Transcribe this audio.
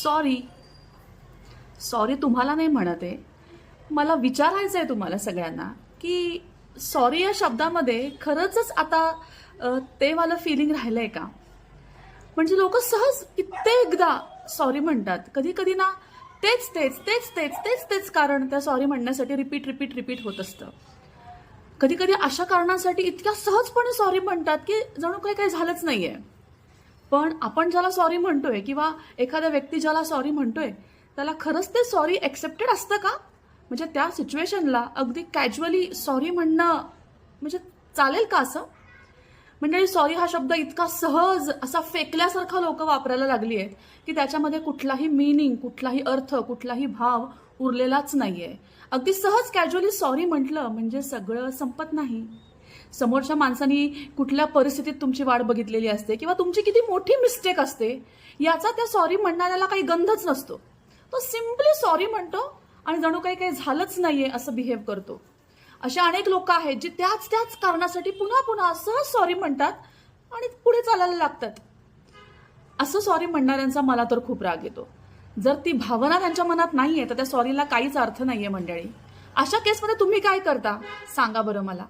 Sorry. Sorry तुम्हाला नाही म्हणत आहे. मला विचारायचं आहे तुम्हाला सगळ्यांना की सॉरी या शब्दामध्ये खरंच आता ते मला फिलिंग राहिलंय का? म्हणजे लोक सहज कित्येकदा सॉरी म्हणतात. कधी कधी ना तेच तेच तेच तेच तेच तेच कारण त्या सॉरी म्हणण्यासाठी रिपीट रिपीट रिपीट होत असतं. कधी कधी अशा कारणांसाठी इतक्या सहजपणे सॉरी म्हणतात की जणू काही झालंच नाहीये. पण आपण ज्याला सॉरी म्हणतोय किंवा एखाद्या व्यक्ती ज्याला सॉरी म्हणतोय त्याला खरंच ते सॉरी एक्सेप्टेड असतं का? म्हणजे त्या सिच्युएशनला अगदी कॅज्युअली सॉरी म्हणणं म्हणजे चालेल का असं? म्हणजे सॉरी हा शब्द इतका सहज असा फेकल्यासारखा लोक वापरायला लागली आहेत की त्याच्यामध्ये कुठलाही मीनिंग, कुठलाही अर्थ, कुठलाही भाव उरलेलाच नाहीये. अगदी सहज कॅज्युअली सॉरी म्हटलं म्हणजे सगळं संपत नाही. समोरच्या माणसानी कुठल्या परिस्थितीत तुमची वाट बघितलेली असते किंवा तुमची किती मोठी मिस्टेक असते याचा त्या सॉरी म्हणणाऱ्याला काही गंधच नसतो. तो सिम्पली सॉरी म्हणतो आणि जणू काही झालंच नाहीये असं बिहेव करतो. अशा अनेक लोक आहेत जी त्याच त्याच कारणासाठी पुन्हा पुन्हा सहज सॉरी म्हणतात आणि पुढे चालायला लागतात. असं सॉरी म्हणणाऱ्यांचा मला तर खूप राग येतो. जर ती भावना त्यांच्या मनात नाहीये तर त्या सॉरीला काहीच अर्थ नाहीये मंडळी. अशा केसमध्ये तुम्ही काय करता सांगा बरं मला.